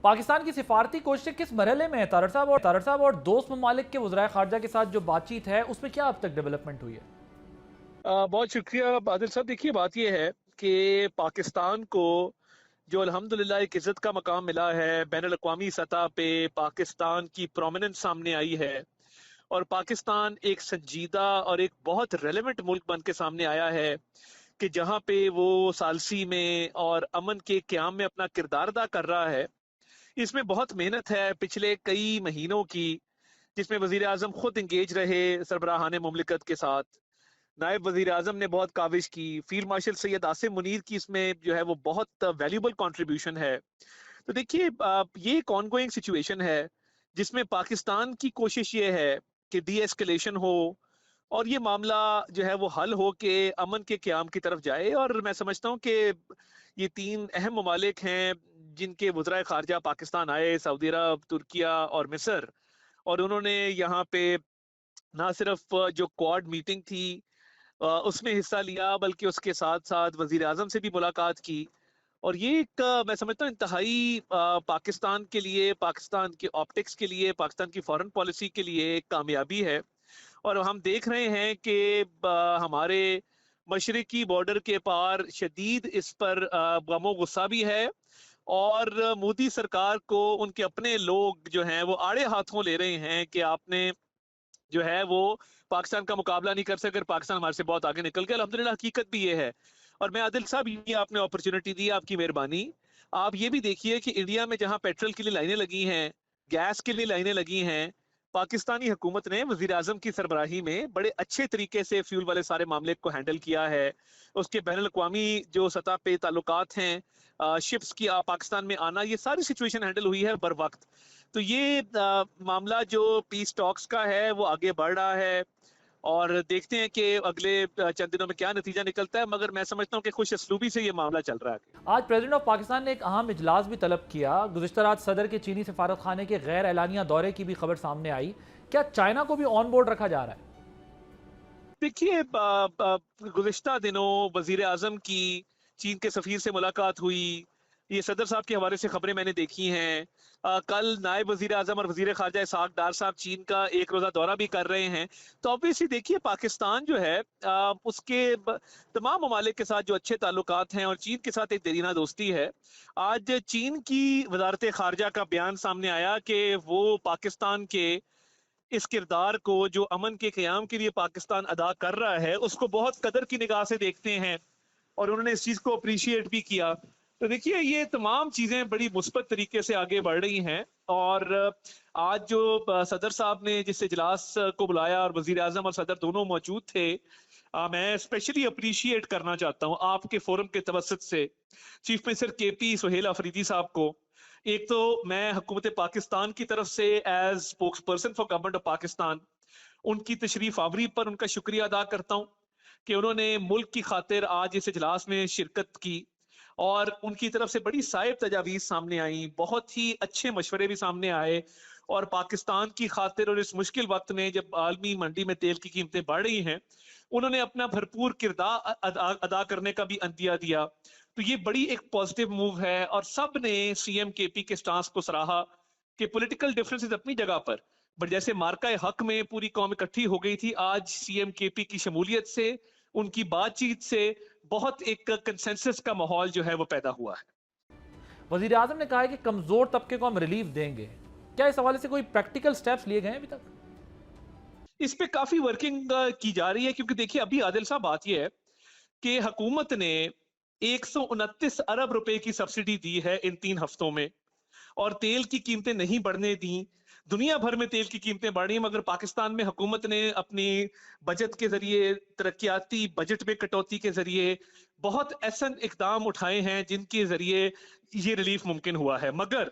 پاکستان کی سفارتی کوششیں کس مرحلے میں ہے طارق صاحب اور دوست ممالک کے وزرائے خارجہ کے ساتھ جو بات چیت ہے اس میں کیا اب تک ڈیولپمنٹ ہوئی ہے؟ بہت شکریہ عادل صاحب. دیکھیے بات یہ ہے کہ پاکستان کو جو الحمدللہ ایک عزت کا مقام ملا ہے بین الاقوامی سطح پہ، پاکستان کی پرومیننس سامنے آئی ہے اور پاکستان ایک سنجیدہ اور ایک بہت ریلیونٹ ملک بن کے سامنے آیا ہے کہ جہاں پہ وہ ثالثی میں اور امن کے قیام میں اپنا کردار ادا کر رہا ہے. اس میں بہت محنت ہے پچھلے کئی مہینوں کی، جس میں وزیر اعظم خود انگیج رہے سربراہان مملکت کے ساتھ. نائب وزیر اعظم نے بہت کاوش کی، فیلڈ مارشل سید عاصم منیر کی اس میں جو ہے وہ بہت ویلیوبل کنٹریبیوشن ہے. تو دیکھیے یہ ایک آن گوئنگ سچویشن ہے جس میں پاکستان کی کوشش یہ ہے کہ ڈی ایسکلیشن ہو اور یہ معاملہ جو ہے وہ حل ہو کے امن کے قیام کی طرف جائے. اور میں سمجھتا ہوں کہ یہ تین اہم ممالک ہیں جن کے وزرائے خارجہ پاکستان آئے، سعودی عرب، ترکیہ اور مصر، اور انہوں نے یہاں پہ نہ صرف جو کوارڈ میٹنگ تھی اس میں حصہ لیا، بلکہ اس کے ساتھ ساتھ وزیر اعظم سے بھی ملاقات کی. اور یہ ایک میں سمجھتا ہوں انتہائی پاکستان کے لیے، پاکستان کی آپٹکس کے لیے، پاکستان کی فارن پالیسی کے لیے ایک کامیابی ہے. اور ہم دیکھ رہے ہیں کہ ہمارے مشرقی بارڈر کے پار شدید اس پر غم و غصہ بھی ہے، اور مودی سرکار کو ان کے اپنے لوگ جو ہیں وہ آڑے ہاتھوں لے رہے ہیں کہ آپ نے جو ہے وہ پاکستان کا مقابلہ نہیں کر سکے، پاکستان ہمارے سے بہت آگے نکل گیا. الحمدللہ حقیقت بھی یہ ہے. اور میں عادل صاحب، یہ آپ نے اپرچونٹی دی، آپ کی مہربانی. آپ یہ بھی دیکھیے کہ انڈیا میں جہاں پیٹرول کے لیے لائنیں لگی ہیں، گیس کے لیے لائنیں لگی ہیں، پاکستانی حکومت نے وزیر اعظم کی سربراہی میں بڑے اچھے طریقے سے فیول والے سارے معاملے کو ہینڈل کیا ہے. اس کے بین الاقوامی جو سطح پہ تعلقات ہیں، شپس کی پاکستان میں آنا، یہ ساری سچویشن ہینڈل ہوئی ہے بر وقت. تو یہ معاملہ جو پیس ٹاکس کا ہے وہ آگے بڑھ رہا ہے، اور دیکھتے ہیں کہ اگلے چند دنوں میں کیا نتیجہ نکلتا ہے. مگر میں سمجھتا ہوں کہ خوش اسلوبی سے یہ معاملہ چل رہا ہے. آج پریزیڈنٹ آف پاکستان نے ایک اہم اجلاس بھی طلب کیا. گزشتہ رات صدر کے چینی سفارت خانے کے غیر اعلانیہ دورے کی بھی خبر سامنے آئی. کیا چائنا کو بھی آن بورڈ رکھا جا رہا ہے؟ دیکھیے گزشتہ دنوں وزیر اعظم کی چین کے سفیر سے ملاقات ہوئی. یہ صدر صاحب کے حوالے سے خبریں میں نے دیکھی ہیں. کل نائب وزیر اعظم اور وزیر خارجہ اسحاق ڈار صاحب چین کا ایک روزہ دورہ بھی کر رہے ہیں. تو obviously دیکھیے پاکستان جو ہے اس کے تمام ممالک کے ساتھ جو اچھے تعلقات ہیں اور چین کے ساتھ ایک دیرینہ دوستی ہے. آج چین کی وزارت خارجہ کا بیان سامنے آیا کہ وہ پاکستان کے اس کردار کو جو امن کے قیام کے لیے پاکستان ادا کر رہا ہے اس کو بہت قدر کی نگاہ سے دیکھتے ہیں، اور انہوں نے اس چیز کو اپریشیٹ بھی کیا. تو دیکھیے یہ تمام چیزیں بڑی مثبت طریقے سے آگے بڑھ رہی ہیں. اور آج جو صدر صاحب نے جس اجلاس کو بلایا اور وزیر اعظم اور صدر دونوں موجود تھے، میں اسپیشلی اپریشیٹ کرنا چاہتا ہوں آپ کے فورم کے توسط سے چیف منسٹر کے پی سہیل آفریدی صاحب کو. ایک تو میں حکومت پاکستان کی طرف سے as spokesperson for government of Pakistan ان کی تشریف آوری پر ان کا شکریہ ادا کرتا ہوں کہ انہوں نے ملک کی خاطر آج اس اجلاس میں شرکت کی، اور ان کی طرف سے بڑی صائب تجاویز سامنے آئیں، بہت ہی اچھے مشورے بھی سامنے آئے. اور پاکستان کی خاطر اور اس مشکل وقت میں جب عالمی منڈی میں تیل کی قیمتیں بڑھ رہی ہیں، انہوں نے اپنا بھرپور کردار ادا کرنے کا بھی عندیہ دیا. تو یہ بڑی ایک پازیٹیو موو ہے، اور سب نے سی ایم کے پی کے سٹانس کو سراہا کہ پولیٹیکل ڈیفرنسز اپنی جگہ پر، بٹ جیسے مارکہ حق میں پوری قوم اکٹھی ہو گئی تھی، آج سی ایم کے پی کی شمولیت سے، ان کی بات چیت سے بہت ایک کنسنسس کا ماحول جو ہے وہ پیدا ہوا ہے. وزیر اعظم نے کہا ہے کہ کمزور طبقے کو ہم ریلیف دیں گے. کیا اس حوالے سے کوئی پریکٹیکل سٹیپس لیے گئے ہیں ابھی تک؟ اس پہ کافی ورکنگ کی جا رہی ہے، کیونکہ دیکھیے ابھی عادل صاحب بات یہ ہے کہ حکومت نے 129 ارب روپے کی سبسڈی دی ہے ان 3 ہفتوں میں، اور تیل کی قیمتیں نہیں بڑھنے دیں. دنیا بھر میں تیل کی قیمتیں بڑھ رہی ہیں، مگر پاکستان میں حکومت نے اپنی بجٹ کے ذریعے، ترقیاتی بجٹ میں کٹوتی کے ذریعے بہت ایسے اقدام اٹھائے ہیں جن کے ذریعے یہ ریلیف ممکن ہوا ہے. مگر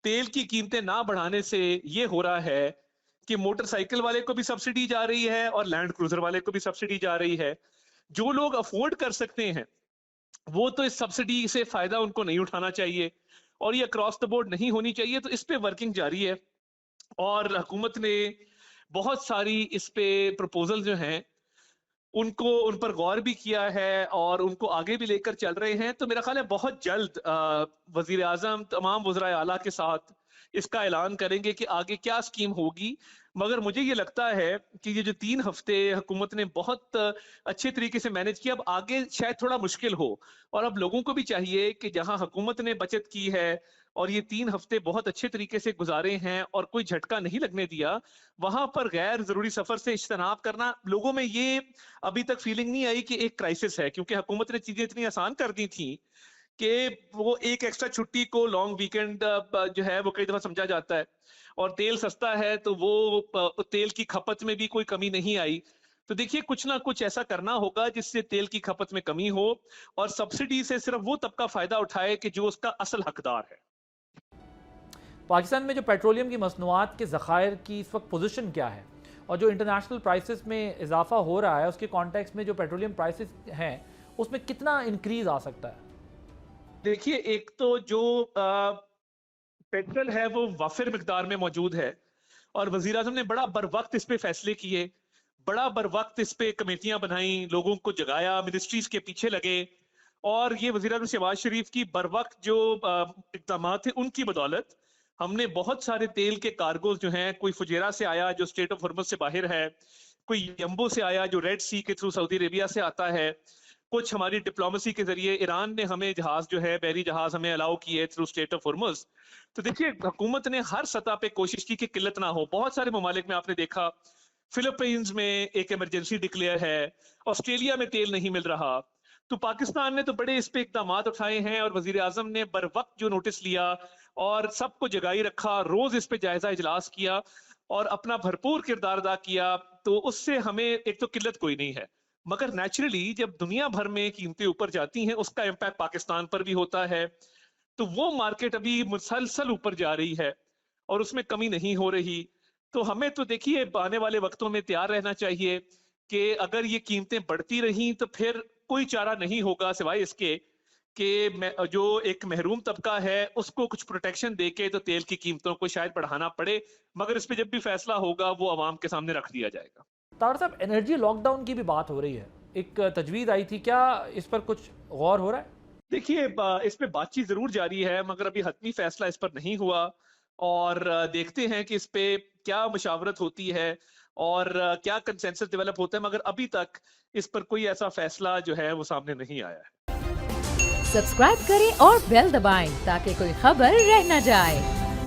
تیل کی قیمتیں نہ بڑھانے سے یہ ہو رہا ہے کہ موٹر سائیکل والے کو بھی سبسڈی جا رہی ہے اور لینڈ کروزر والے کو بھی سبسڈی جا رہی ہے. جو لوگ افورڈ کر سکتے ہیں وہ تو اس سبسڈی سے فائدہ ان کو نہیں اٹھانا چاہیے، اور یہ اکراس دا بورڈ نہیں ہونی چاہیے. تو اس پہ ورکنگ جاری ہے، اور حکومت نے بہت ساری اس پہ پروپوزل جو ہیں ان پر غور بھی کیا ہے اور ان کو آگے بھی لے کر چل رہے ہیں. تو میرا خیال ہے بہت جلد وزیر اعظم تمام وزرائے اعلیٰ کے ساتھ اس کا اعلان کریں گے کہ آگے کیا اسکیم ہوگی. مگر مجھے یہ لگتا ہے کہ یہ جو 3 ہفتے حکومت نے بہت اچھے طریقے سے مینج کیا، اب آگے شاید تھوڑا مشکل ہو. اور اب لوگوں کو بھی چاہیے کہ جہاں حکومت نے بچت کی ہے اور یہ 3 ہفتے بہت اچھے طریقے سے گزارے ہیں اور کوئی جھٹکا نہیں لگنے دیا، وہاں پر غیر ضروری سفر سے اجتناب کرنا. لوگوں میں یہ ابھی تک فیلنگ نہیں آئی کہ ایک کرائسس ہے، کیونکہ حکومت نے چیزیں اتنی آسان کر دی تھیں کہ وہ ایک ایکسٹرا چھٹی کو لانگ ویکنڈ جو ہے وہ کئی دفعہ سمجھا جاتا ہے، اور تیل سستا ہے تو وہ تیل کی کھپت میں بھی کوئی کمی نہیں آئی. تو دیکھیے کچھ نہ کچھ ایسا کرنا ہوگا جس سے تیل کی کھپت میں کمی ہو اور سبسڈی سے صرف وہ طبقہ فائدہ اٹھائے کہ جو اس کا اصل حقدار ہے. پاکستان میں جو پیٹرولیم کی مصنوعات کے ذخائر کی اس وقت پوزیشن کیا ہے، اور جو انٹرنیشنل پرائسز میں اضافہ ہو رہا ہے اس کے کانٹیکس میں جو پیٹرولیم پرائسز ہیں اس میں کتنا انکریز آ سکتا ہے؟ دیکھیے ایک تو جو پیٹرول ہے وہ وافر مقدار میں موجود ہے، اور وزیر اعظم نے بڑا بر وقت اس پہ فیصلے کیے، بڑا بر وقت اس پہ کمیٹیاں بنائیں، لوگوں کو جگایا، منسٹریز کے پیچھے لگے. اور یہ وزیر اعظم شہباز شریف کی بر وقت جو اقدامات ہیں ان کی بدولت ہم نے بہت سارے تیل کے کارگوز جو ہیں، کوئی فجیرہ سے آیا جو اسٹریٹ آف ہرمز سے باہر ہے، کوئی یمبو سے آیا جو ریڈ سی کے تھرو سعودی عربیہ سے آتا ہے، کچھ ہماری ڈپلومیسی کے ذریعے ایران نے ہمیں جہاز جو ہے بحری جہاز ہمیں الاؤ کیے تھرو اسٹریٹ آف ہرمز. تو دیکھیے حکومت نے ہر سطح پہ کوشش کی کہ قلت نہ ہو. بہت سارے ممالک میں آپ نے دیکھا، فلپائنز میں ایک ایمرجنسی ڈکلیئر ہے، آسٹریلیا میں تیل نہیں مل رہا. تو پاکستان نے تو بڑے اس پہ اقدامات اٹھائے ہیں، اور وزیر اعظم نے بر وقت جو نوٹس لیا اور سب کو جگائی رکھا، روز اس پہ جائزہ اجلاس کیا اور اپنا بھرپور کردار ادا کیا. تو اس سے ہمیں ایک تو قلت کوئی نہیں ہے، مگر نیچرلی جب دنیا بھر میں قیمتیں اوپر جاتی ہیں اس کا امپیکٹ پاکستان پر بھی ہوتا ہے. تو وہ مارکیٹ ابھی مسلسل اوپر جا رہی ہے اور اس میں کمی نہیں ہو رہی. تو ہمیں تو دیکھیے آنے والے وقتوں میں تیار رہنا چاہیے کہ اگر یہ قیمتیں بڑھتی رہیں تو پھر کوئی چارہ نہیں ہوگا سوائے اس کے کہ جو ایک محروم طبقہ ہے اس کو کچھ پروٹیکشن دے کے تو تیل کی قیمتوں کو شاید بڑھانا پڑے، مگر اس پہ جب بھی فیصلہ ہوگا وہ عوام کے سامنے رکھ دیا جائے گا. طاہر صاحب، انرجی لاک ڈاؤن کی بھی بات ہو رہی ہے، ایک تجویز آئی تھی، کیا اس پر کچھ غور ہو رہا ہے؟ دیکھیے اس پہ بات چیت ضرور جاری ہے، مگر ابھی حتمی فیصلہ اس پر نہیں ہوا، اور دیکھتے ہیں کہ اس پہ کیا مشاورت ہوتی ہے اور کیا کنسنسس ڈیولپ ہوتا ہے. مگر ابھی تک اس پر کوئی ایسا فیصلہ جو ہے وہ سامنے نہیں آیا ہے. سبسکرائب کریں اور بیل دبائیں تاکہ کوئی خبر رہ نہ جائے.